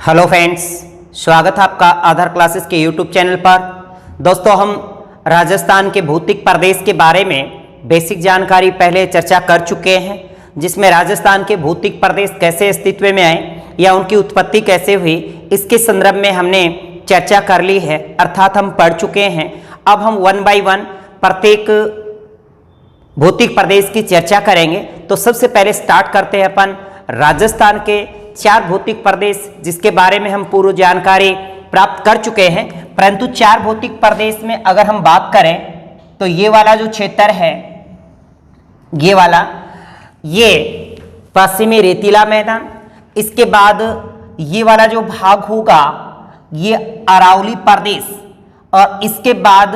Hello friends, स्वागत है आपका आधार क्लासेस के यूट्यूब चैनल पर। दोस्तों, हम राजस्थान के भौतिक प्रदेश के बारे में बेसिक जानकारी पहले चर्चा कर चुके हैं, जिसमें राजस्थान के भौतिक प्रदेश कैसे अस्तित्व में आए या उनकी उत्पत्ति कैसे हुई, इसके संदर्भ में हमने चर्चा कर ली है, अर्थात हम पढ़ चुके हैं। अब हम 1 बाय 1 प्रत्येक भौतिक प्रदेश की चर्चा करेंगे। तो सबसे पहले स्टार्ट करते हैं अपन राजस्थान के 4 भौतिक प्रदेश, जिसके बारे में हम पूर्व जानकारी प्राप्त कर चुके हैं। परंतु 4 भौतिक प्रदेश में अगर हम बात करें तो ये वाला जो क्षेत्र है, ये पश्चिमी रेतीला मैदान, इसके बाद ये वाला जो भाग होगा ये अरावली प्रदेश, और इसके बाद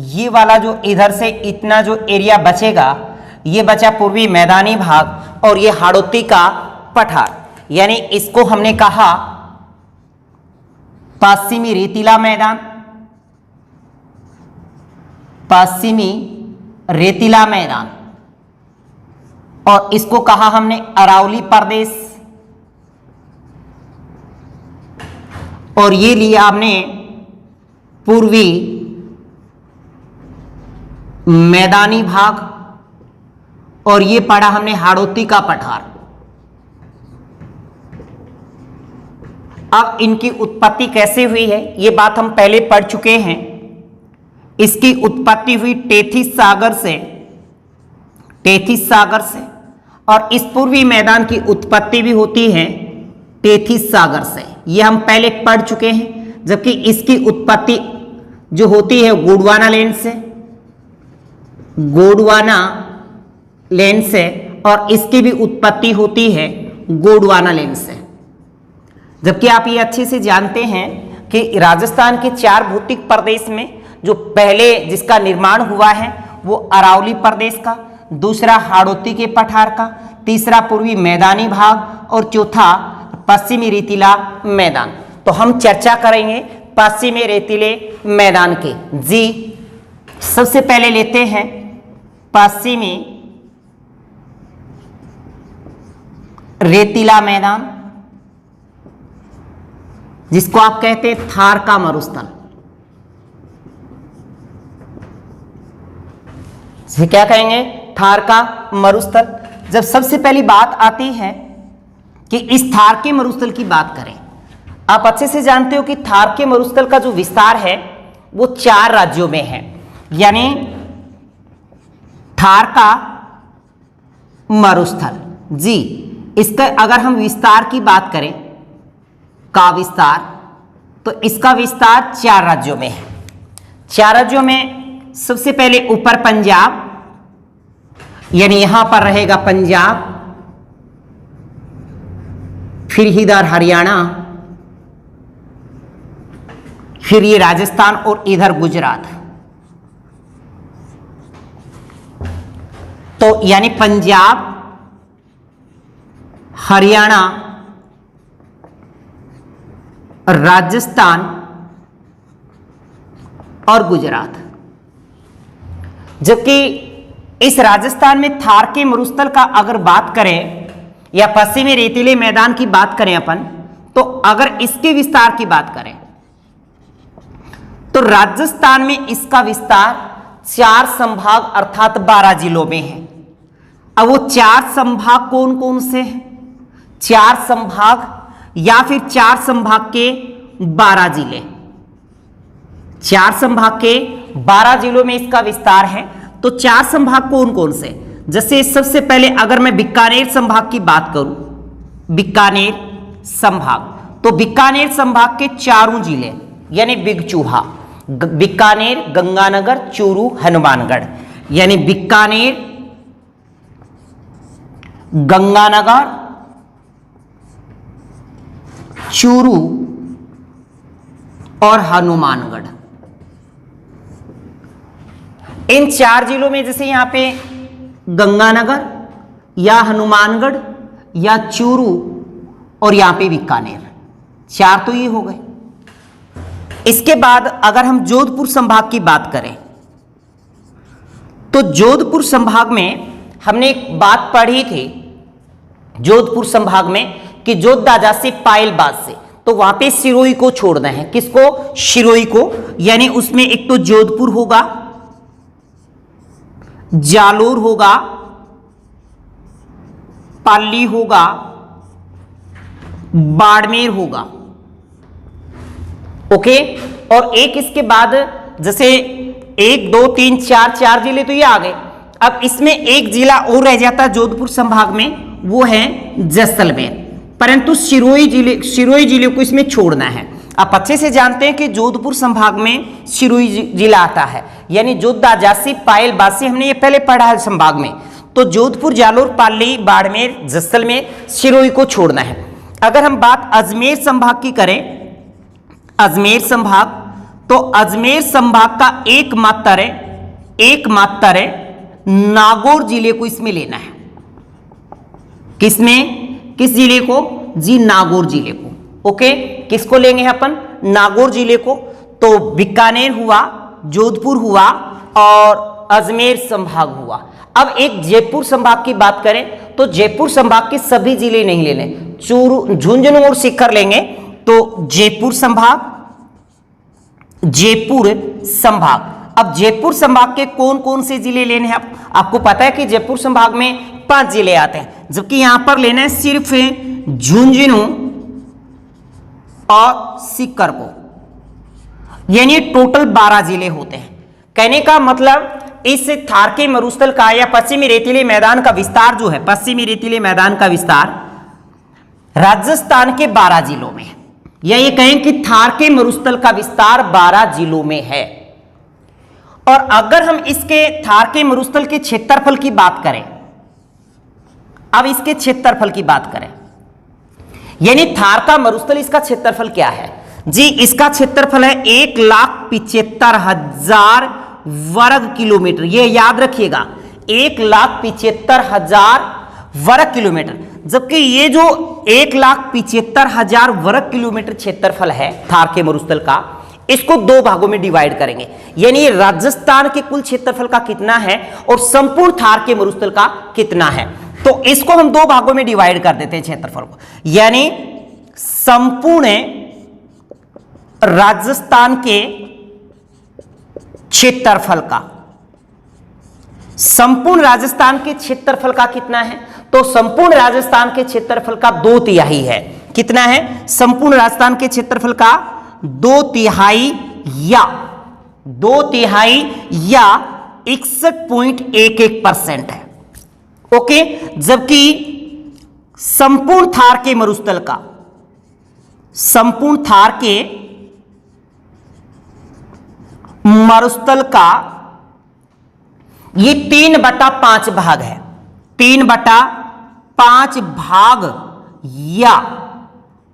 ये वाला जो इधर से इतना जो एरिया बचेगा ये बचा पूर्वी मैदानी भाग, और ये हाड़ौती का पठार, यानी इसको हमने कहा पश्चिमी रेतीला मैदान, पश्चिमी रेतीला मैदान, और इसको कहा हमने अरावली प्रदेश, और ये लिया हमने पूर्वी मैदानी भाग, और ये पढ़ा हमने हाड़ौती का पठार। अब इनकी उत्पत्ति कैसे हुई है ये बात हम पहले पढ़ चुके हैं। इसकी उत्पत्ति हुई टेथिस सागर से, और इस पूर्वी मैदान की उत्पत्ति भी होती है टेथिस सागर से, ये हम पहले पढ़ चुके हैं। जबकि इसकी उत्पत्ति जो होती है गोंडवाना लैंड से, और इसकी भी उत्पत्ति होती है गोंडवाना लैंड से। जबकि आप ये अच्छे से जानते हैं कि राजस्थान के 4 भौतिक प्रदेश में जो पहले जिसका निर्माण हुआ है वो अरावली प्रदेश का, दूसरा हाड़ौती के पठार का, तीसरा पूर्वी मैदानी भाग, और चौथा पश्चिमी रेतीला मैदान। तो हम चर्चा करेंगे पश्चिमी रेतीले मैदान के। जी, सबसे पहले लेते हैं पश्चिमी रेतीला मैदान, जिसको आप कहते हैं थार का मरुस्थल। इसे क्या कहेंगे? थार का मरुस्थल। जब सबसे पहली बात आती है कि इस थार के मरुस्थल की बात करें, आप अच्छे से जानते हो कि थार के मरुस्थल का जो विस्तार है वो 4 राज्यों में है। यानी थार का मरुस्थल, जी, इसका अगर हम विस्तार की बात करें का विस्तार, तो इसका विस्तार 4 राज्यों में है। 4 राज्यों में सबसे पहले ऊपर पंजाब, यानी यहां पर रहेगा पंजाब, फिर इधर हरियाणा, फिर ये राजस्थान, और इधर गुजरात। तो यानी पंजाब, हरियाणा, राजस्थान और गुजरात। जबकि इस राजस्थान में थार के मरुस्थल का अगर बात करें या पश्चिमी रेतीले मैदान की बात करें अपन, तो अगर इसके विस्तार की बात करें तो राजस्थान में इसका विस्तार 4 संभाग अर्थात 12 जिलों में है। अब वो 4 संभाग कौन कौन से हैं? 4 संभाग या फिर 4 संभाग के 12 जिले, 4 संभाग के 12 जिलों में इसका विस्तार है। तो 4 संभाग कौन कौन से? जैसे सबसे पहले अगर मैं बीकानेर संभाग की बात करूं, बीकानेर संभाग, तो बीकानेर संभाग के 4 जिले यानी बिगचूहा, बीकानेर, गंगानगर, चूरू, हनुमानगढ़, यानी बीकानेर, गंगानगर, चूरू और हनुमानगढ़। इन 4 जिलों में जैसे यहां पे गंगानगर या हनुमानगढ़ या चूरू और यहां पे बीकानेर, 4 तो ये हो गए। इसके बाद अगर हम जोधपुर संभाग की बात करें तो जोधपुर संभाग में हमने एक बात पढ़ी थी जोधपुर संभाग में कि जोधा जासी पायलबाज से, तो वहां पे सिरोही को छोड़ना है। किसको? सिरोही को। यानी उसमें एक तो जोधपुर होगा, जालोर होगा, पाली होगा, बाड़मेर होगा। ओके। और एक इसके बाद जैसे 1 2 3 4 4 जिले तो ये आ गए। अब इसमें एक जिला और रह जाता है जोधपुर संभाग में, वो है जैसलमेर। परंतु सिरोही जिले को इसमें छोड़ना है। आप अच्छे से जानते हैं कि जोधपुर संभाग में सिरोही जिला आता है, यानी जोधा, झांसी, पायल, बांसी, हमने ये पहले पढ़ा है संभाग में। तो जोधपुर, जालोर, पाली, बाड़मेर, जैसलमेर, सिरोही को छोड़ना है। अगर हम बात अजमेर संभाग की करें, अजमेर संभाग, तो अजमेर संभाग का एकमात्र नागौर जिले को इसमें लेना है। किस जिले को? जी, नागौर जिले को। ओके। किसको लेंगे अपन? नागौर जिले को। तो बीकानेर हुआ, जोधपुर हुआ और अजमेर संभाग हुआ। अब एक जयपुर संभाग की बात करें तो जयपुर संभाग के सभी जिले नहीं लेने, चूरू, झुंझुनू और सीकर लेंगे। तो जयपुर संभाग, जयपुर संभाग। अब जयपुर संभाग के कौन कौन से जिले लेने हैं? आपको पता है कि जयपुर संभाग में 5 जिले आते हैं, जबकि यहां पर लेना है सिर्फ झुंझुनू और सीकर को, यानी टोटल 12 जिले होते हैं। कहने का मतलब इस थार के मरुस्थल का या पश्चिमी रेतीले मैदान का विस्तार जो है, पश्चिमी रेतीले मैदान का विस्तार राजस्थान के 12 जिलों में, या ये कहें कि थार के मरुस्थल का विस्तार 12 जिलों में है। और अगर हम इसके थार के मरुस्थल के क्षेत्रफल की बात करें, अब इसके क्षेत्रफल की बात करें, यानी थार का मरुस्थल, इसका क्षेत्रफल क्या है? जी, इसका क्षेत्रफल है 1,75,000 वर्ग किलोमीटर। ये याद रखिएगा, 1,75,000 वर्ग किलोमीटर। जबकि ये जो 1,75,000 वर्ग किलोमीटर क्षेत्रफल है थार के मरुस्थल का, इसको 2 भागों में डिवाइड करेंगे। यानी राजस्थान के कुल क्षेत्रफल का कितना है और संपूर्ण थार के मरुस्थल का कितना है, तो इसको हम 2 भागों में डिवाइड कर देते हैं क्षेत्रफल को। यानी संपूर्ण राजस्थान के क्षेत्रफल का, संपूर्ण राजस्थान के क्षेत्रफल का कितना है? तो संपूर्ण राजस्थान के क्षेत्रफल का 2/3 है। कितना है? संपूर्ण राजस्थान के क्षेत्रफल का 2/3 या 61.11% है। ओके। जबकि संपूर्ण थार के मरुस्थल का, संपूर्ण थार के मरुस्थल का ये 3/5 भाग है। 3/5 भाग या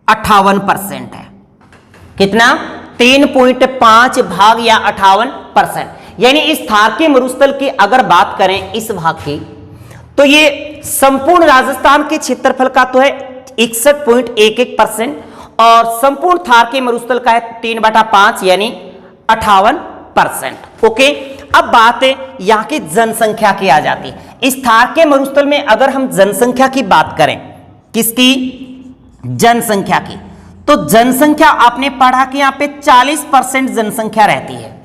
58% है। कितना? 3.5 भाग या 58%। यानी इस थार के मरुस्थल की अगर बात करें इस भाग की, तो ये संपूर्ण राजस्थान के क्षेत्रफल का तो है 61.11% और संपूर्ण थार के मरुस्थल का है 3/5 यानी 58%। ओके। अब बात है यहां की जनसंख्या की आ जाती है। इस थार के मरुस्थल में अगर हम जनसंख्या की बात करें, किसकी? जनसंख्या की, तो जनसंख्या आपने पढ़ा कि यहां पे 40% जनसंख्या रहती है,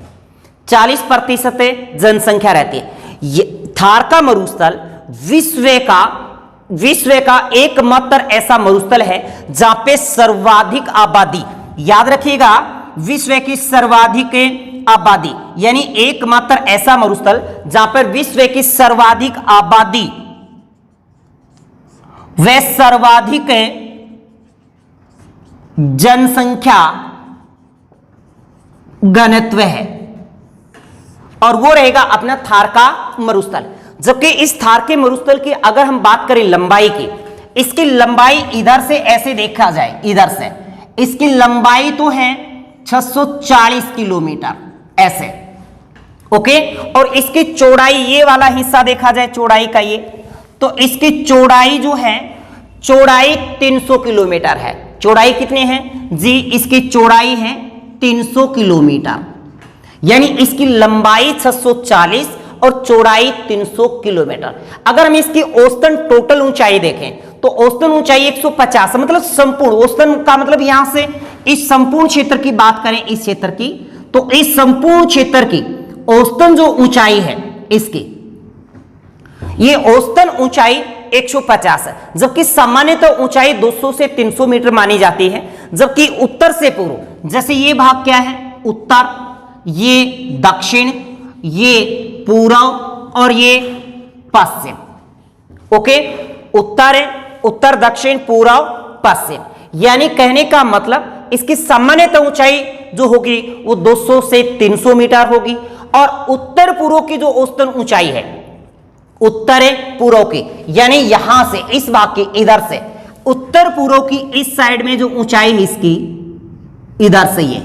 40% जनसंख्या रहती है। ये थार का मरुस्थल विश्व का एकमात्र ऐसा मरुस्थल है जहां पे सर्वाधिक आबादी, याद रखिएगा, विश्व की सर्वाधिक आबादी, यानी एकमात्र ऐसा मरुस्थल जहां पर विश्व की सर्वाधिक आबादी व सर्वाधिक जनसंख्या घनत्व है, और वो रहेगा अपना थार का मरुस्थल। जबकि इस थार के मरुस्थल की अगर हम बात करें लंबाई की, इसकी लंबाई इधर से ऐसे देखा जाए, इधर से इसकी लंबाई तो है 640 किलोमीटर ऐसे। ओके। और इसकी चौड़ाई, ये वाला हिस्सा देखा जाए चौड़ाई का, ये तो इसकी चौड़ाई जो है, चौड़ाई 300 किलोमीटर है। चौड़ाई कितनी है जी? इसकी चौड़ाई है 300 किलोमीटर, यानी इसकी लंबाई 640 और चौड़ाई 300 किलोमीटर। अगर हम इसकी औसतन टोटल ऊंचाई देखें तो औसतन ऊंचाई 150, मतलब संपूर्ण औसतन का मतलब यहां से इस संपूर्ण क्षेत्र की बात करें, इस क्षेत्र की, तो इस संपूर्ण क्षेत्र की औसतन जो ऊंचाई है इसकी, ये औसतन ऊंचाई 150 है, जबकि सामान्यतः ऊंचाई 200 से 300 मीटर मानी जाती है। जबकि उत्तर से पूर्व, जैसे ये भाग क्या है, उत्तर, ये दक्षिण, ये पूर्व और ये पश्चिम। ओके, उत्तर है, उत्तर दक्षिण पूर्व पश्चिम, यानी कहने का मतलब इसकी सामान्यतः ऊंचाई जो होगी वो 200 से 300 मीटर होगी। और उत्तर पूर्व की जो औसतन ऊंचाई है, उत्तर पूर्व की, यानी यहां से इस भाग की, इधर से उत्तर पूर्व की इस साइड में जो ऊंचाई है इसकी, इधर से ये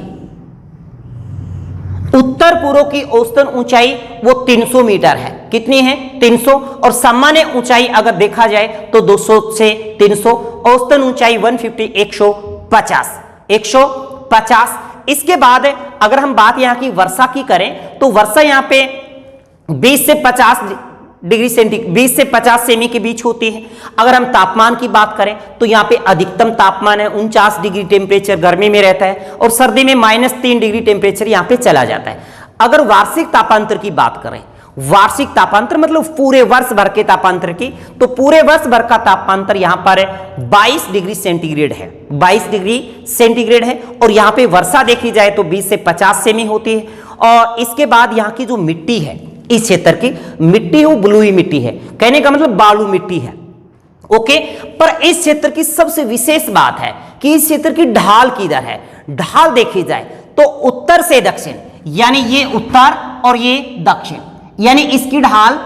उत्तर पूर्व की औसतन ऊंचाई वो 300 मीटर है। कितनी है? 300। और सामान्य ऊंचाई अगर देखा जाए तो 200 से 300, औसतन ऊंचाई 150, 150। इसके बाद अगर हम बात यहां की वर्षा की करें तो वर्षा यहां पे 20 से 50 डिग्री सेंटीग्रेड, 20 से 50 सेमी के बीच होती है। अगर हम तापमान की बात करें तो यहाँ पे अधिकतम तापमान है 49 डिग्री टेम्परेचर गर्मी में रहता है, और सर्दी में -3 डिग्री टेम्परेचर यहाँ पे चला जाता है। अगर वार्षिक तापांतर की बात करें, वार्षिक तापांतर मतलब पूरे वर्ष भर के तापांतर की, तो पूरे वर्ष भर का तापांतर यहाँ पर 22 डिग्री सेंटीग्रेड है, 22 डिग्री सेंटीग्रेड है। और यहाँ पे वर्षा देखी जाए तो 20 से 50 सेमी होती है। और इसके बाद यहाँ की जो मिट्टी है, इस क्षेत्र की मिट्टी वो बलुई मिट्टी है, कहने का मतलब बालू मिट्टी है। ओके, पर इस क्षेत्र की सबसे विशेष बात है कि इस क्षेत्र की ढाल किधर है। ढाल देखी जाए तो उत्तर से दक्षिण, यानी ये उत्तर और ये दक्षिण, यानी इसकी ढाल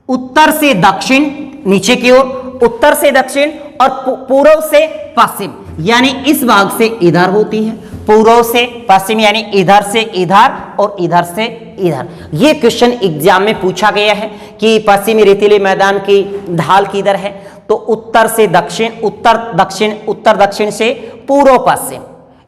उत्तर से दक्षिण नीचे की ओर, उत्तर से दक्षिण और पूर्व से पश्चिम, यानी इस भाग से इधर होती है, पूर्व से पश्चिम, यानी इधर से इधर और इधर से इधर। ये क्वेश्चन एग्जाम में पूछा गया है कि पश्चिमी रेतीले मैदान की ढाल किधर है, तो उत्तर से दक्षिण, उत्तर दक्षिण, उत्तर दक्षिण से पूर्व पश्चिम,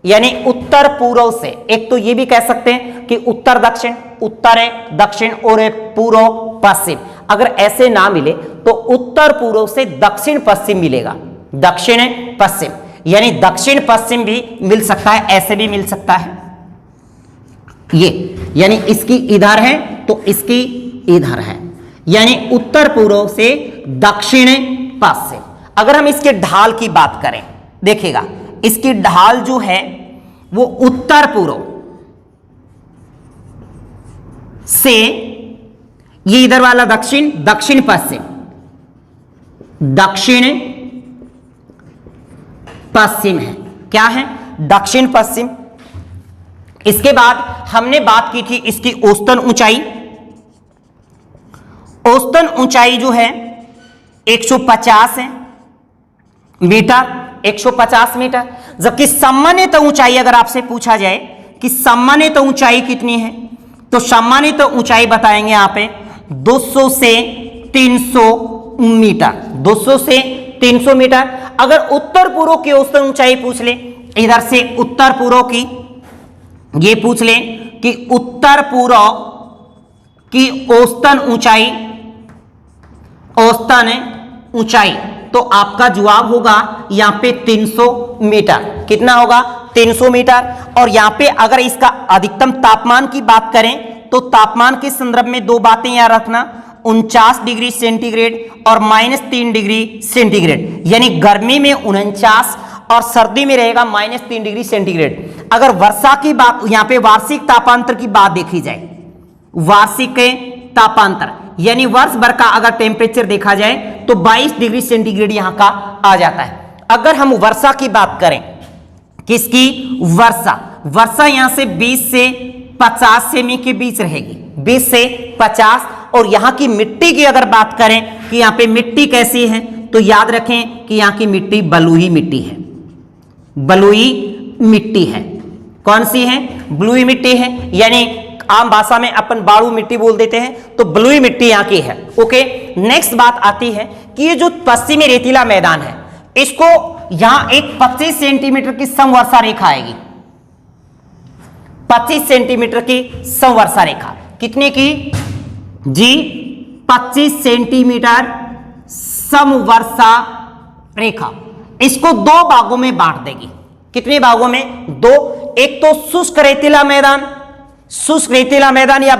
यानी उत्तर पूर्व से। एक तो ये भी कह सकते हैं कि उत्तर दक्षिण, उत्तर है दक्षिण और एक पूर्व पश्चिम। अगर ऐसे ना मिले तो उत्तर पूर्व से दक्षिण पश्चिम मिलेगा, दक्षिण पश्चिम, यानी दक्षिण पश्चिम भी मिल सकता है, ऐसे भी मिल सकता है। ये यानी इसकी इधर है तो इसकी इधर है, यानी उत्तर पूर्व से दक्षिण पश्चिम। अगर हम इसके ढाल की बात करें, देखिएगा इसकी ढाल जो है वो उत्तर पूर्व से, ये इधर वाला दक्षिण, दक्षिण पश्चिम, दक्षिण पश्चिम है। क्या है? दक्षिण पश्चिम। इसके बाद हमने बात की थी इसकी औसतन ऊंचाई। औसतन ऊंचाई जो है 150 है मीटर, 150 मीटर। जबकि सामान्यतः ऊंचाई अगर आपसे पूछा जाए कि सामान्यतः ऊंचाई कितनी है, तो सामान्यतः ऊंचाई बताएंगे यहां पे 200 से 300 मीटर, 200 से 300 मीटर। अगर उत्तर पूर्व की औसतन ऊंचाई पूछ ले, इधर से उत्तर पूर्व की ये पूछ ले कि उत्तर पूर्व की औसतन ऊंचाई, औसतन ऊंचाई, तो आपका जवाब होगा यहां पे 300 मीटर। कितना होगा? 300 मीटर। और यहां पे अगर इसका अधिकतम तापमान की बात करें तो तापमान के संदर्भ में दो बातें यहां रखना, 49 डिग्री सेंटीग्रेड और -3 डिग्री सेंटीग्रेड, यानी गर्मी में 49 और सर्दी में रहेगा -3 डिग्री सेंटीग्रेड। अगर वर्षा की बात, यहां पे वार्षिक तापांतर की बात देखी जाए, वार्षिक तापांतर यानी वर्ष भर का अगर टेम्परेचर देखा जाए तो 22 डिग्री सेंटीग्रेड यहां का आ जाता है। अगर हम वर्षा की बात करें, किसकी? वर्षा। वर्षा यहां से 20 से 50 सेमी के बीच रहेगी, 20 से 50। और यहां की मिट्टी की अगर बात करें कि यहां पे मिट्टी कैसी है, तो याद रखें कि यहां की मिट्टी बलुई मिट्टी है, बलुई मिट्टी है। कौन सी है? बलुई मिट्टी है, यानी आम भाषा में अपन बालू मिट्टी बोल देते हैं, तो बलुई मिट्टी यहां की है। ओके, नेक्स्ट बात आती है कि ये जो पश्चिमी रेतीला मैदान है, इसको यहां एक 25 सेंटीमीटर की समवर्षा रेखा आएगी, 25 सेंटीमीटर की समवर्षा रेखा। कितने की जी? 25 सेंटीमीटर समवर्षा रेखा इसको दो भागों में बांट देगी। कितने भागों में? दो। एक तो शुष्क रेतीला मैदान, शुष्क रेतीला मैदान या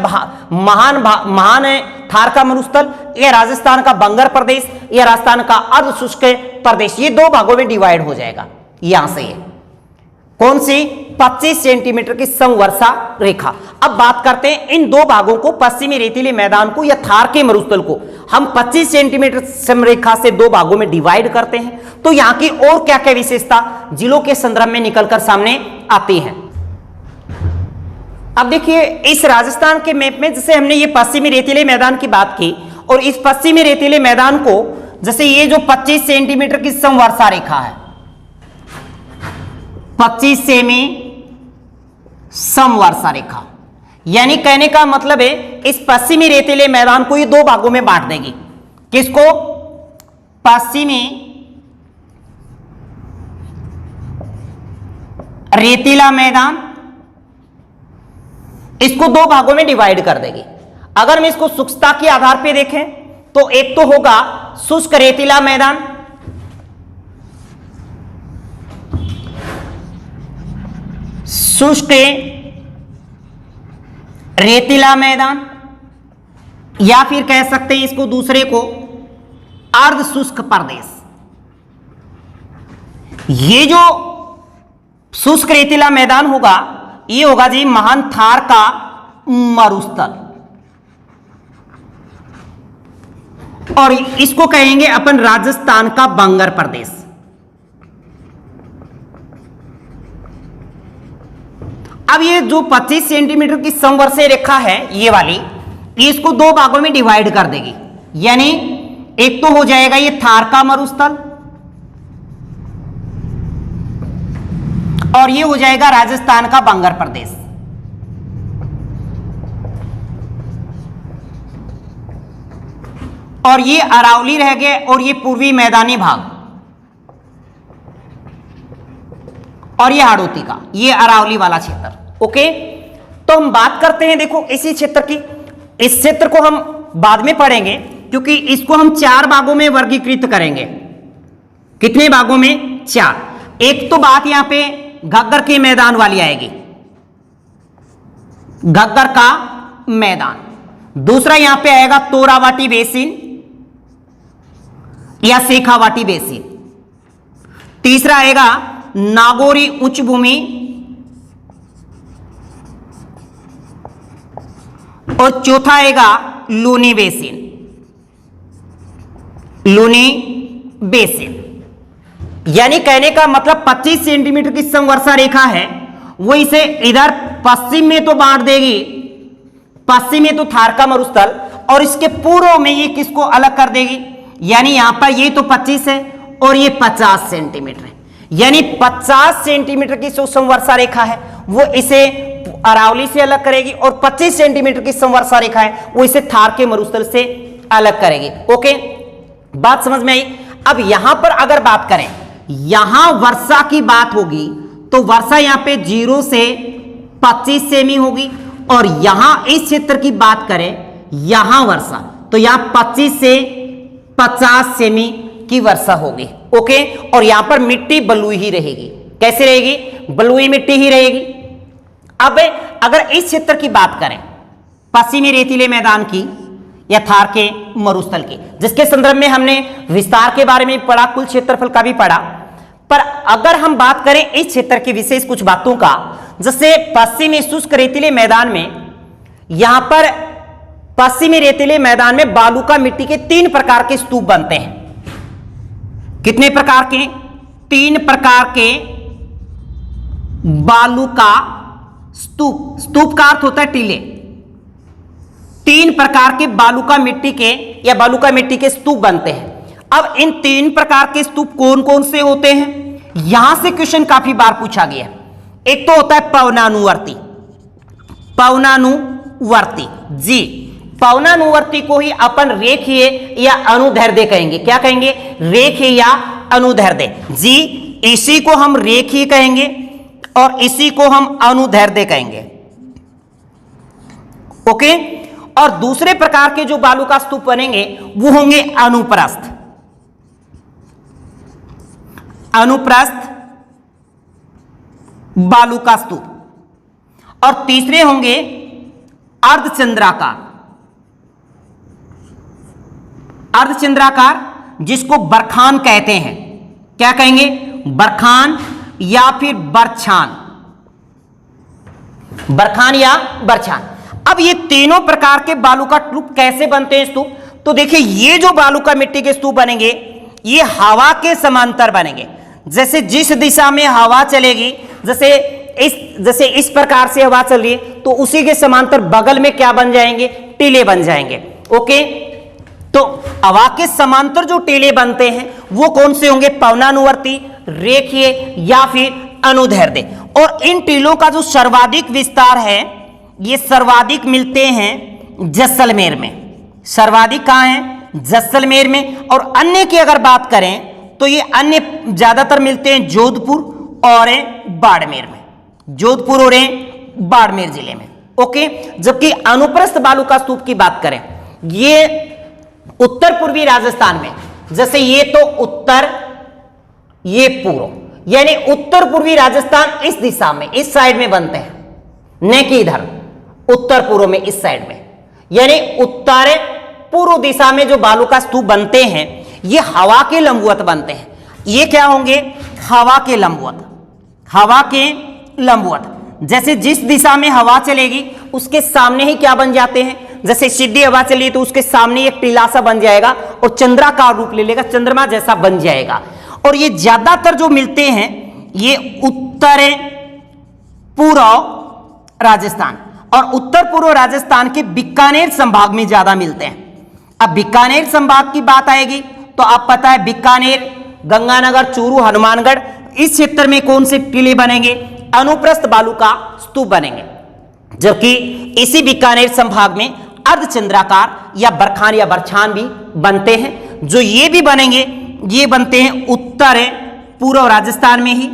महान थार का मरुस्थल, या राजस्थान का बंगर प्रदेश, या राजस्थान का अर्ध शुष्क प्रदेश, ये दो भागों में डिवाइड हो जाएगा। यहां से ये कौन सी? 25 सेंटीमीटर की समवर्षा रेखा। अब बात करते हैं इन दो भागों को, पश्चिमी रेतीले मैदान को या थार के मरुस्थल को हम 25 सेंटीमीटर समरेखा से दो भागों में डिवाइड करते हैं, तो यहां की और क्या क्या विशेषता जिलों के संदर्भ में निकलकर सामने आती है। अब देखिए इस राजस्थान के मैप में जैसे हमने ये पश्चिमी रेतीले मैदान की बात की, और इस पश्चिमी रेतीले मैदान को जैसे ये जो 25 सेंटीमीटर की समवर्षा रेखा है, 25 सेमी समवर्षा रेखा, यानी कहने का मतलब है इस पश्चिमी रेतीले मैदान को ये दो भागों में बांट देगी। किसको? पश्चिमी रेतीला मैदान, इसको दो भागों में डिवाइड कर देगी। अगर हम इसको शुष्कता के आधार पे देखें तो एक तो होगा शुष्क रेतीला मैदान, शुष्क रेतीला मैदान, या फिर कह सकते हैं इसको दूसरे को अर्ध शुष्क प्रदेश। ये जो शुष्क रेतीला मैदान होगा ये होगा जी महान थार का मरुस्थल, और इसको कहेंगे अपन राजस्थान का बंगर प्रदेश। अब ये जो 25 सेंटीमीटर की समवर्षीय रेखा है ये वाली, ये इसको दो भागों में डिवाइड कर देगी, यानी एक तो हो जाएगा ये थार का मरुस्थल, और ये हो जाएगा राजस्थान का बंगर प्रदेश। और ये अरावली रह गए, और ये पूर्वी मैदानी भाग, और ये हाड़ौती का, ये अरावली वाला क्षेत्र। ओके, तो हम बात करते हैं देखो इसी क्षेत्र की। इस क्षेत्र को हम बाद में पढ़ेंगे क्योंकि इसको हम चार भागों में वर्गीकृत करेंगे। कितने भागों में? चार। एक तो बात यहां पे घग्गर के मैदान वाली आएगी, घग्गर का मैदान। दूसरा यहां पे आएगा तोरावाटी बेसिन या शेखावाटी बेसिन। तीसरा आएगा नागौरी उच्च भूमि, और चौथा आएगा लूनी बेसिन, लूनी बेसिन। यानी कहने का मतलब 25 सेंटीमीटर की समवर्षा रेखा है, वो इसे इधर पश्चिम में तो बांट देगी, पश्चिम में तो थार का मरुस्थल, और इसके पूर्व में ये किसको अलग कर देगी, यानी यहां पर ये तो 25 है और ये 50 सेंटीमीटर है, यानी 50 सेंटीमीटर की जो समवर्षा रेखा है वो इसे अरावली से अलग करेगी, और 25 सेंटीमीटर की समवर्षा रेखा है वो इसे थार के मरुस्थल से अलग करेगी। ओके, बात समझ में आई। अब यहां पर अगर बात करें, यहां वर्षा की बात होगी तो वर्षा यहां पे 0 से 25 सेमी होगी, और यहां इस क्षेत्र की बात करें यहां वर्षा तो यहां 25 से 50 सेमी की वर्षा होगी। ओके, और यहां पर मिट्टी बलुई ही रहेगी। कैसे रहेगी? बलुई मिट्टी ही रहेगी। अब अगर इस क्षेत्र की बात करें पश्चिमी रेतीले मैदान की या थार के मरुस्थल की, जिसके संदर्भ में हमने विस्तार के बारे में पढ़ा, कुल क्षेत्रफल का भी पढ़ा, पर अगर हम बात करें इस क्षेत्र की विशेष कुछ बातों का, जैसे पश्चिमी शुष्क रेतीले मैदान में, यहां पर पश्चिमी रेतीले मैदान में बालू का मिट्टी के 3 प्रकार के स्तूप बनते हैं। कितने प्रकार के? 3 प्रकार के बालू का स्तूप। स्तूप का अर्थ होता है टीले। 3 प्रकार के बालू का मिट्टी के या बालू का मिट्टी के स्तूप बनते हैं। अब इन 3 प्रकार के स्तूप कौन कौन से होते हैं, यहां से क्वेश्चन काफी बार पूछा गया। एक तो होता है पवनानुवर्ती, पवनानुवर्ती जी, पवनानुवर्ती को ही अपन रेखीय या अनुदैर्ध्य कहेंगे। क्या कहेंगे? रेखीय या अनुदैर्ध्य जी। इसी को हम रेखीय कहेंगे और इसी को हम अनुदैर्ध्य कहेंगे। ओके, और दूसरे प्रकार के जो बालू का स्तूप बनेंगे वो होंगे अनुप्रस्थ। अनुप्रस्थ बालू का स्तूप। और तीसरे होंगे अर्धचंद्राकार, अर्धचंद्राकार जिसको बरखान कहते हैं। क्या कहेंगे? बरखान या फिर बरछान, बरखान या बरछान। अब ये तीनों प्रकार के बालू का स्तूप कैसे बनते हैं स्तूप? तो देखिए, ये जो बालू का मिट्टी के स्तूप बनेंगे ये हवा के समांतर बनेंगे। जैसे जिस दिशा में हवा चलेगी, जैसे इस प्रकार से हवा चल रही है तो उसी के समांतर बगल में क्या बन जाएंगे? टीले बन जाएंगे। ओके, तो हवा के समांतर जो टीले बनते हैं वो कौन से होंगे? पवनानुवर्ती, रेखीय या फिर अनुदैर्ध्य। और इन टीलों का जो सर्वाधिक विस्तार है ये सर्वाधिक मिलते हैं जैसलमेर में। सर्वाधिक कहां है? जैसलमेर में। और अन्य की अगर बात करें तो ये अन्य ज्यादातर मिलते हैं जोधपुर और बाड़मेर में, जोधपुर और बाड़मेर जिले में। ओके, जबकि अनुप्रस्थ बालू का स्तूप की बात करें ये उत्तर पूर्वी राजस्थान में, जैसे ये तो उत्तर, ये पूर्व, यानी उत्तर पूर्वी राजस्थान इस दिशा में, इस साइड में बनते हैं, न कि इधर उत्तर पूर्व में, इस साइड में। यानी उत्तर पूर्व दिशा में जो बालू का स्तूप बनते हैं ये हवा के लंबवत बनते हैं। ये क्या होंगे? हवा के लंबवत, हवा के लंबवत। जैसे जिस दिशा में हवा चलेगी उसके सामने ही क्या बन जाते हैं? जैसे सीधी हवा चली तो उसके सामने एक टीला सा बन जाएगा और चंद्राकार रूप ले लेगा, चंद्रमा जैसा बन जाएगा। और ये ज्यादातर जो मिलते हैं ये उत्तर पूर्व राजस्थान और उत्तर पूर्व राजस्थान के बीकानेर संभाग में ज्यादा मिलते हैं। अब बीकानेर संभाग की बात आएगी तो आप पता है बीकानेर, गंगानगर, चूरू, हनुमानगढ़, इस क्षेत्र में कौन से टीले बनेंगे? अनुप्रस्थ बालू का स्तूप बनेंगे। जबकि इसी बीकानेर संभाग में अर्धचंद्राकार या बरखान या बरछान भी बनते हैं। जो ये भी बनेंगे ये बनते हैं उत्तर पूर्व राजस्थान में ही,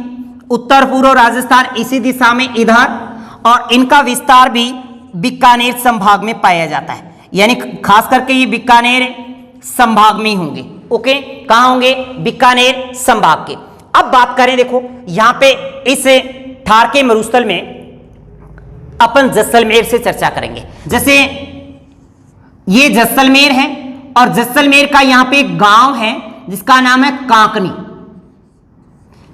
उत्तर पूर्व राजस्थान इसी दिशा में इधर, और इनका विस्तार भी बीकानेर संभाग में पाया जाता है। यानी खास करके ये बीकानेर संभाग में ही होंगे। ओके, कहां होंगे? बीकानेर संभाग के। अब बात करें, देखो यहां पे इस ठारके मरुस्थल में अपन जैसलमेर से चर्चा करेंगे। जैसे ये जैसलमेर है और जैसलमेर का यहां पे एक गांव है जिसका नाम है कांकनी,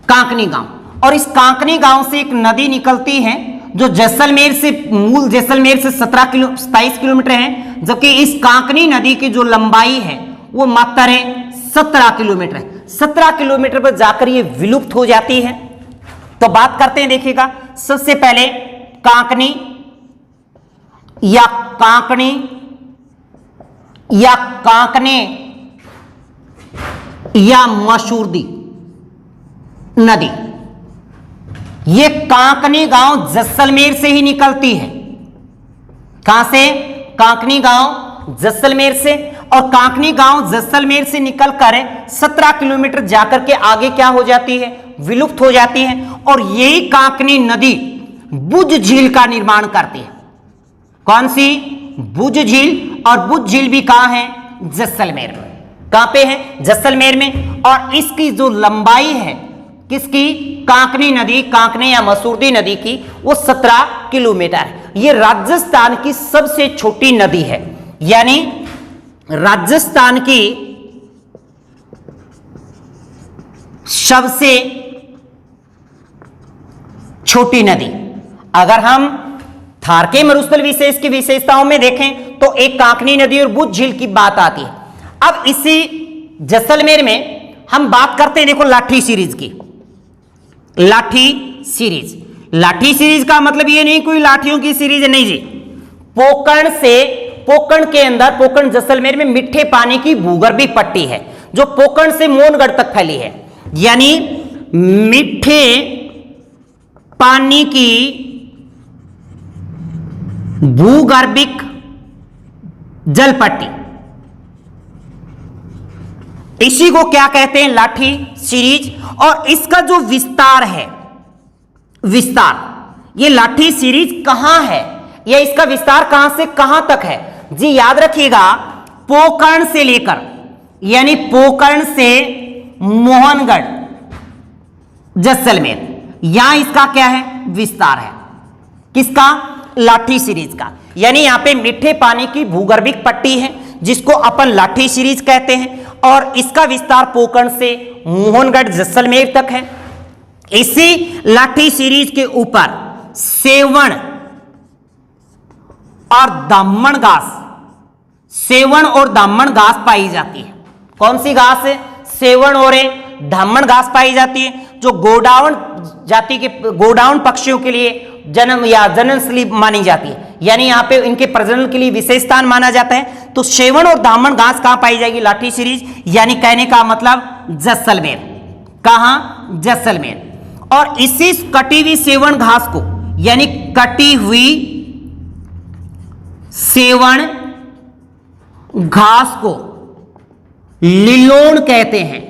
कांकनी गांव। और इस कांकनी गांव से एक नदी निकलती है जो जैसलमेर से, मूल जैसलमेर से 27 किलोमीटर है, जबकि इस कांकनी नदी की जो लंबाई है वो मात्र है 17 किलोमीटर है। 17 किलोमीटर पर जाकर ये विलुप्त हो जाती है। तो बात करते हैं, देखिएगा, सबसे पहले कांकनी या कांकनी या कांकने या मसूरदी नदी, ये कांकनी गांव जैसलमेर से ही निकलती है। कहां से? कांकनी गांव जैसलमेर से। और कांकनी गांव जैसलमेर से निकलकर 17 किलोमीटर जाकर के आगे क्या हो जाती है? विलुप्त हो जाती है। और यही कांकनी नदी बुज झील का निर्माण करती है। कौन सी? बुज झील। और बुज झील भी कहां है? जैसलमेर में। कहां पे है? जैसलमेर में। और इसकी जो लंबाई है किसकी? कांकनी नदी, कांकनी या मसूरदी नदी की, वो 17 किलोमीटर है। ये राजस्थान की सबसे छोटी नदी है, यानी राजस्थान की सबसे छोटी नदी। अगर हम थारके मरुस्थल विशेष की विशेषताओं में देखें तो एक कांकनी नदी और बुज झील की बात आती है। अब इसी जैसलमेर में हम बात करते हैं, देखो, लाठी सीरीज की। लाठी सीरीज, लाठी सीरीज का मतलब ये नहीं कोई लाठियों की सीरीज है, नहीं जी। पोकरण से, पोकरण के अंदर, पोकरण जैसलमेर में मीठे पानी की भूगर्भीय पट्टी है जो पोकरण से मोहनगढ़ तक फैली है। यानी मीठे पानी की भूगर्भिक जल पट्टी, इसी को क्या कहते हैं? लाठी सीरीज। और इसका जो विस्तार है, विस्तार, ये लाठी सीरीज कहां है या इसका विस्तार कहां से कहां तक है? जी याद रखिएगा, पोकरण से लेकर, यानी पोकरण से मोहनगढ़, जैसलमेर। यहां इसका क्या है, विस्तार है, किसका, लाठी सीरीज का। यानी यहां पे मीठे पानी की भूगर्भिक पट्टी है जिसको अपन लाठी सीरीज कहते हैं, और इसका विस्तार पोकरण से मोहनगढ़ जैसलमेर तक है। इसी लाठी सीरीज के ऊपर सेवण और दामन घास, सेवण और दामन घास पाई जाती है। कौन सी घास है, सेवण और दामन घास पाई जाती है, जो गोडाउन जाति के, गोडाउन पक्षियों के लिए जन्म या जननस्थली मानी जाती है। यानी यहां पे इनके प्रजनन के लिए विशेष स्थान माना जाता है। तो सेवण और दामन घास कहां पाई जाएगी, लाठी सीरीज, यानी कहने का मतलब जैसलमेर। कहां, जैसलमेर। और इसी कटी हुई सेवण घास को, यानी कटी हुई सेवण घास को लिलोण कहते हैं।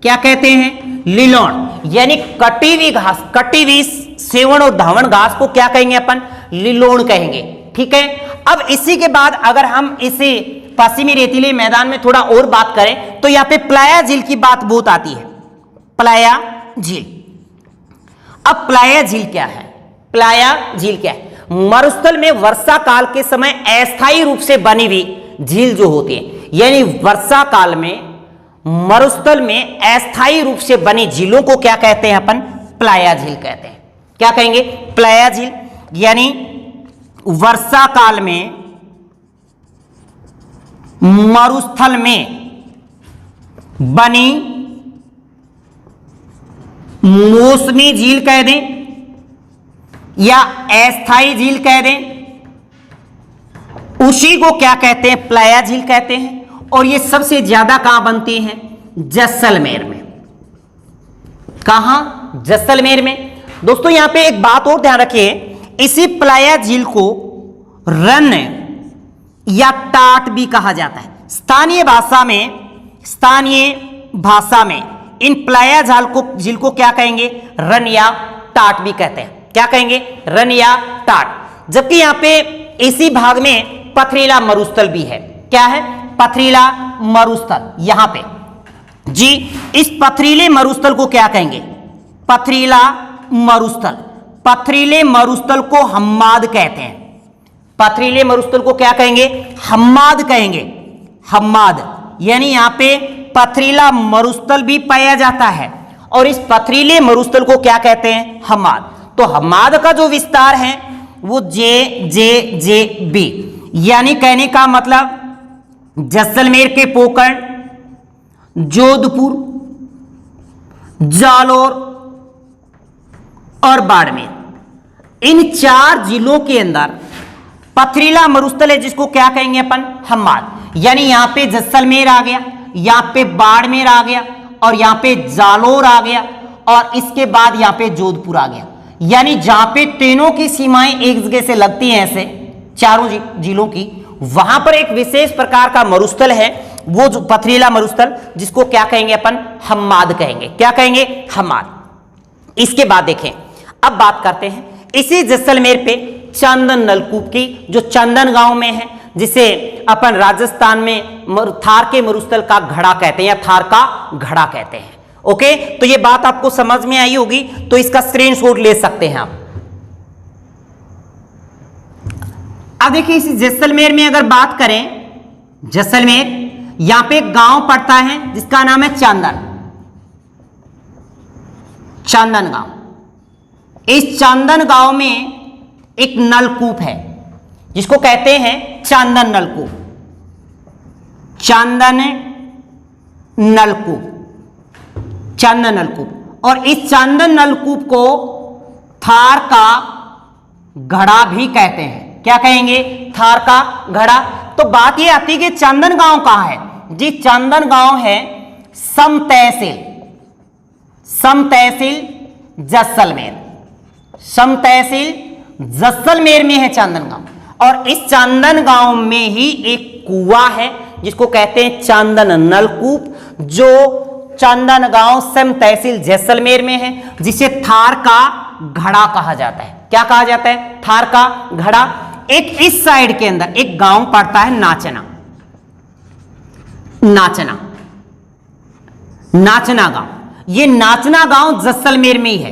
क्या कहते हैं, लिलोण। यानी कटी हुई घास, कटी हुई सेवण और धावण घास को क्या कहेंगे अपन, लिलोण कहेंगे। ठीक है। अब इसी के बाद अगर हम इसे पश्चिमी रेतीले मैदान में थोड़ा और बात करें तो यहां पे प्लाया झील की बात बहुत आती है। प्लाया झील। अब प्लाया झील क्या है, प्लाया झील क्या है, मरुस्थल में वर्षा काल के समय अस्थायी रूप से बनी हुई झील जो होती है, यानी वर्षा काल में मरुस्थल में अस्थायी रूप से बनी झीलों को क्या कहते हैं अपन, प्लाया झील कहते हैं। क्या कहेंगे, प्लाया झील। यानी वर्षा काल में मरुस्थल में बनी मौसमी झील कह दें या अस्थायी झील कह दें, उसी को क्या कहते हैं, प्लाया झील कहते हैं। और ये सबसे ज्यादा कहां बनती हैं, जैसलमेर में। कहां, जैसलमेर में। दोस्तों यहां पे एक बात और ध्यान रखिए, इसी प्लाया झील को रन या टाट भी कहा जाता है। स्थानीय भाषा में इन प्लाया झील को क्या कहेंगे, रन या टाट भी कहते हैं। क्या कहेंगे, रन या टाट। जबकि यहां पे इसी भाग में पथरीला मरुस्थल भी है। क्या है, पथरीला मरुस्थल। यहां पे जी इस पथरीले मरुस्थल को क्या कहेंगे, पथरीला मरुस्थल। पथरीले मरुस्थल को हम्माद कहते हैं। पथरीले मरुस्थल को क्या कहेंगे, हम्माद कहेंगे। हम्माद यानी यहां पे पथरीला मरुस्थल भी पाया जाता है और इस पथरीले मरुस्थल को क्या कहते हैं, हम्माद। तो हम्माद का जो विस्तार है वो जे बी, यानी कहने का मतलब जैसलमेर के पोकरण, जोधपुर, जालोर और बाड़मेर, इन 4 जिलों के अंदर पथरीला मरुस्थल है जिसको क्या कहेंगे अपन, हम्माद। यानी यहां पे जैसलमेर आ गया, यहां पे बाड़मेर आ गया और यहां पे जालोर आ गया और इसके बाद यहां पे जोधपुर आ गया। यानी जहां पे तीनों की सीमाएं एक जगह से लगती हैं, ऐसे चारों जिलों की, वहां पर एक विशेष प्रकार का मरुस्थल है, वो जो पथरीला मरुस्थल, जिसको क्या कहेंगे अपन, हम्माद कहेंगे। क्या कहेंगे, हम्माद। इसके बाद देखें, अब बात करते हैं इसी जैसलमेर पे चंदन नलकूप की, जो चंदन गांव में है, जिसे अपन राजस्थान में थार के मरुस्थल का घड़ा कहते हैं या थार का घड़ा कहते हैं। ओके, तो ये बात आपको समझ में आई होगी, तो इसका स्क्रीनशॉट ले सकते हैं आप। अब देखिए इस जैसलमेर में अगर बात करें, जैसलमेर यहां पे गांव पड़ता है जिसका नाम है चांदन, चांदन गांव। इस चांदन गांव में एक नलकूप है जिसको कहते हैं चांदन नलकूप, चांदन नलकूप, चांदन नलकूप। और इस चांदन नलकूप को थार का घड़ा भी कहते हैं। क्या कहेंगे, थार का घड़ा। तो बात यह आती है कि चांदन गांव कहां है जी, चांदन गांव है सम तहसील जैसलमेर, सम तहसील जैसलमेर में है चांदन गांव। और इस चांदन गांव में ही एक कुआं है जिसको कहते हैं चांदन नलकूप, जो चांदन गांव सम तहसील जैसलमेर में है, जिसे थार का घड़ा कहा जाता है। क्या कहा जाता है, थार का घड़ा। एक इस साइड के अंदर एक गांव पड़ता है नाचना, नाचना, नाचना गांव। ये नाचना गांव जैसलमेर में ही है।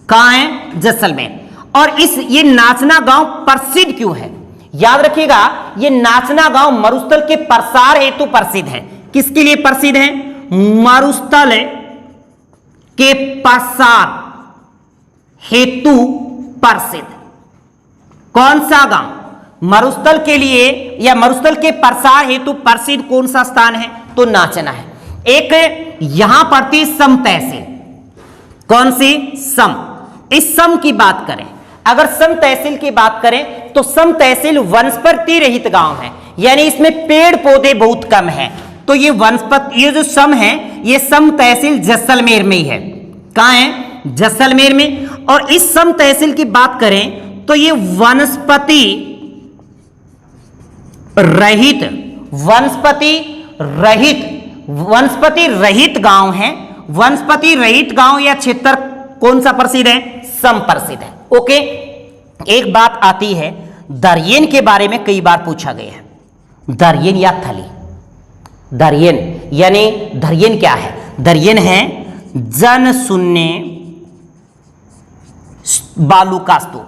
कहां है? जैसलमेर। और ये नाचना गांव प्रसिद्ध क्यों है? याद रखिएगा, ये नाचना गांव मरुस्थल के प्रसार हेतु प्रसिद्ध है। किसके लिए प्रसिद्ध है? मरुस्थल के प्रसार हेतु प्रसिद्ध। कौन सा गांव? मरुस्थल के लिए या मरुस्थल के प्रसार हेतु प्रसिद्ध कौन सा स्थान है? तो नाचना है। एक यहां पड़ती सम तहसील। कौन सी? सम। इस सम की बात करें, अगर सम तहसील की बात करें तो सम तहसील वनस्पति रहित गांव है, यानी इसमें पेड़ पौधे बहुत कम है। तो ये ये जो सम है, ये सम तहसील जैसलमेर में ही है। कहां है? जैसलमेर में। और इस सम तहसील की बात करें तो ये वनस्पति रहित गांव है। वनस्पति रहित गांव या क्षेत्र कौन सा प्रसिद्ध है? सम प्रसिद्ध है। ओके। एक बात आती है, दर्यन के बारे में कई बार पूछा गया है। दर्यन या थली। दर्यन यानी दर्यन क्या है? दर्यन है जन शून्य बालू का स्तूप।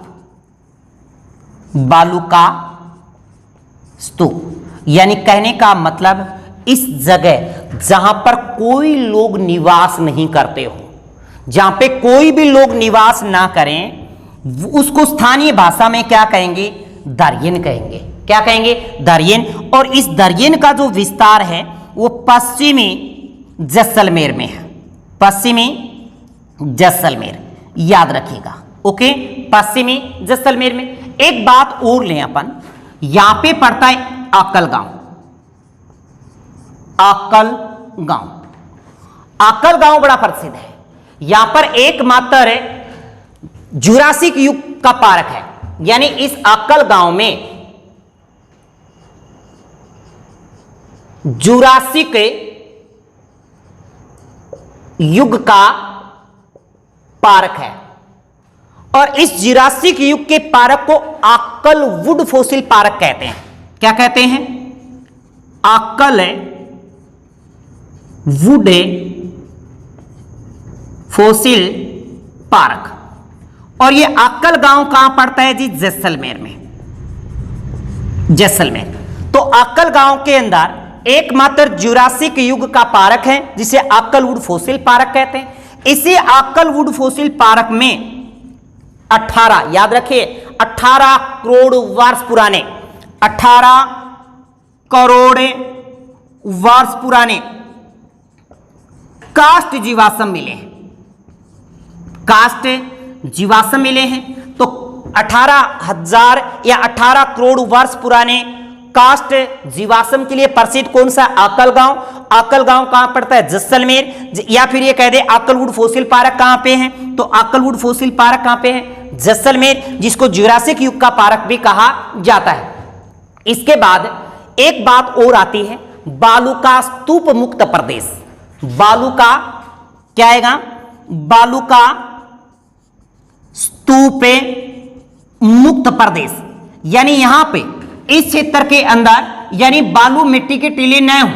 बालू का स्तूप यानी कहने का मतलब इस जगह जहां पर कोई लोग निवास नहीं करते हो, जहां पे कोई भी लोग निवास ना करें, उसको स्थानीय भाषा में क्या कहेंगे? दर्यन कहेंगे। क्या कहेंगे? दर्यन। और इस दर्यन का जो विस्तार है वो पश्चिमी जैसलमेर में है। पश्चिमी जैसलमेर, याद रखिएगा। ओके, पश्चिमी जैसलमेर में। एक बात और लें अपन, यहां पे पड़ता है आकल गांव। आकल गांव। आकल गांव बड़ा प्रसिद्ध है। यहां पर एकमात्र जुरासिक युग का पार्क है, यानी इस आकल गांव में जुरासिक युग का पार्क है। और इस जुरासिक युग के पार्क को आकल वुड फॉसिल पार्क कहते हैं। क्या कहते हैं? आकल वुड फॉसिल पार्क। और ये आकल गांव कहां पड़ता है जी? जैसलमेर में। जैसलमेर। तो आकल गांव के अंदर एकमात्र जुरासिक युग का पार्क है जिसे आकल वुड फॉसिल पार्क कहते हैं। इसी आकल वुड फॉसिल पार्क में 18, याद रखिए, 18 करोड़ वर्ष पुराने, 18 करोड़ वर्ष पुराने कास्ट जीवाश्म मिले हैं। कास्ट जीवाश्म मिले हैं। तो 18,000 या 18 करोड़ वर्ष पुराने कास्ट जीवाश्म के लिए प्रसिद्ध कौन सा? आकल गांव। आकल गांव कहां पड़ता है? जैसलमेर। या फिर ये कह दे आकलवुड फॉसिल पार्क कहां पे है? तो आकलवुड फॉसिल पार्क कहां पे है? जैसलमेर, जिसको जुरासिक युग का पार्क भी कहा जाता है। इसके बाद एक बात और आती है, बालू का स्तूप मुक्त प्रदेश। बालू का क्या आएगा? बालू का स्तूप मुक्त प्रदेश, यानी यहां पे इस क्षेत्र के अंदर यानी बालू मिट्टी के टीले न हो।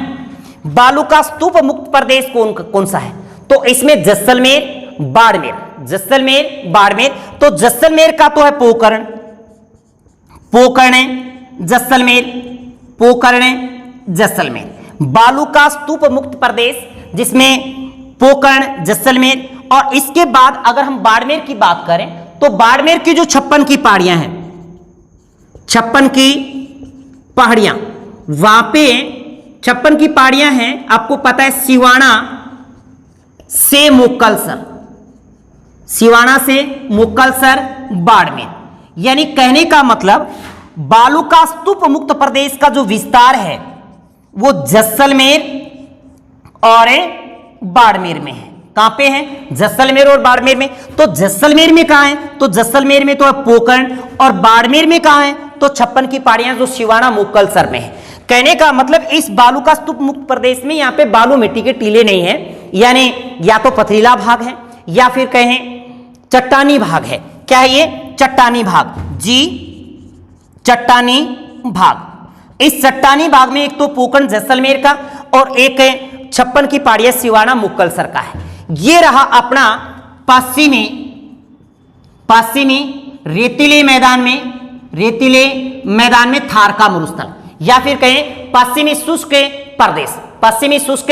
बालू का स्तूप मुक्त प्रदेश कौन सा है? तो इसमें जैसलमेर, बाड़मेर। जैसलमेर, बाड़मेर। तो जैसलमेर का तो है पोकरण। पोकर्ण जैसलमेर, पोकर्ण जैसलमेर। बालू का स्तूप मुक्त प्रदेश जिसमें पोकर्ण, जैसलमेर। और इसके बाद अगर हम बाड़मेर की बात करें तो बाड़मेर की जो 56 की पहाड़ियां हैं, 56 की पहाड़ियां, वहां पे 56 की पहाड़ियां हैं। आपको पता है सिवाना से मुक्कलसर, सिवाना से मुक्कलसर, बाड़मेर। यानी कहने का मतलब बालू का स्तूप मुक्त प्रदेश का जो विस्तार है वो जैसलमेर और बाड़मेर में है। कहां पे है? जैसलमेर और बाड़मेर में। तो जैसलमेर में कहां है? तो जैसलमेर में तो है पोकर्ण। और बाड़मेर में कहां है? तो 56 की पहाड़ियां जो सिवाना मुक्कलसर में है। कहने का मतलब इस बालू का स्तूप मुक्त प्रदेश में यहां पे बालू मिट्टी के टीले नहीं है, यानी या तो पथरीला भाग है या फिर कहें चट्टानी भाग है। क्या है ये? चट्टानी भाग जी, चट्टानी भाग। इस चट्टानी भाग में एक तो पोकर्ण जैसलमेर का और एक 56 की पहाड़ियां सिवाना मुक्कलसर का है। ये रहा अपना पश्चिमी रेतीले मैदान में थार का मरुस्थल, या फिर कहें पश्चिमी शुष्क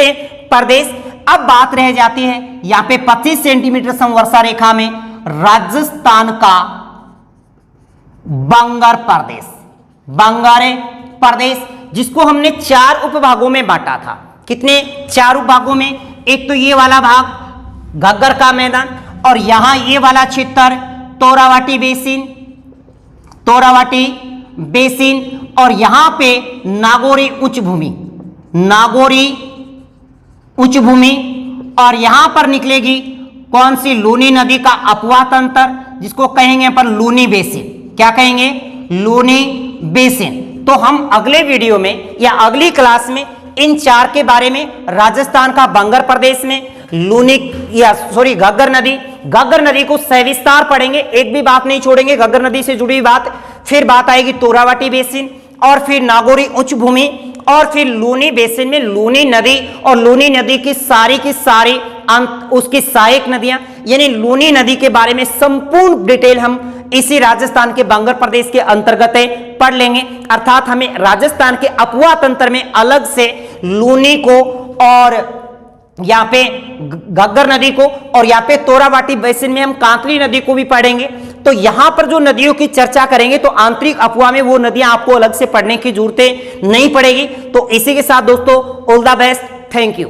प्रदेश। अब बात रह जाती है यहां पे 25 सेंटीमीटर समवर्षा रेखा में राजस्थान का बंगार प्रदेश, जिसको हमने 4 उपभागों में बांटा था। कितने? 4 उपभागों में। एक तो ये वाला भाग घग्गर का मैदान, और यहां ये वाला क्षेत्र तोरावाटी बेसिन, और यहां पे नागौरी उच्च भूमि, और यहां पर निकलेगी कौन सी? लूनी नदी का अपवाह तंत्र, जिसको कहेंगे अपन लूनी बेसिन। क्या कहेंगे? लूनी बेसिन। तो हम अगले वीडियो में या अगली क्लास में इन 4 के बारे में, राजस्थान का बंगार प्रदेश में घग्गर नदी को सविस्तार पढ़ेंगे, एक भी बात नहीं छोड़ेंगे घग्गर नदी से जुड़ी बात। फिर बात आएगी तोरावाटी बेसिन, और फिर नागौरी उच्च भूमि, और फिर लूनी बेसिन में लूनी नदी, और लूनी नदी की सारी उसकी सहायक नदियां, यानी लूनी नदी के बारे में संपूर्ण डिटेल हम इसी राजस्थान के बंगार प्रदेश के अंतर्गत पढ़ लेंगे। अर्थात हमें राजस्थान के अपवाह तंत्र में अलग से लूनी को, और यहाँ पे घग्गर नदी को, और यहाँ पे तोरावाटी बेसिन में हम कांकरी नदी को भी पढ़ेंगे। तो यहाँ पर जो नदियों की चर्चा करेंगे तो आंतरिक अपवाह में वो नदियां आपको अलग से पढ़ने की जरूरत नहीं पड़ेगी। तो इसी के साथ दोस्तों, all the best, thank you.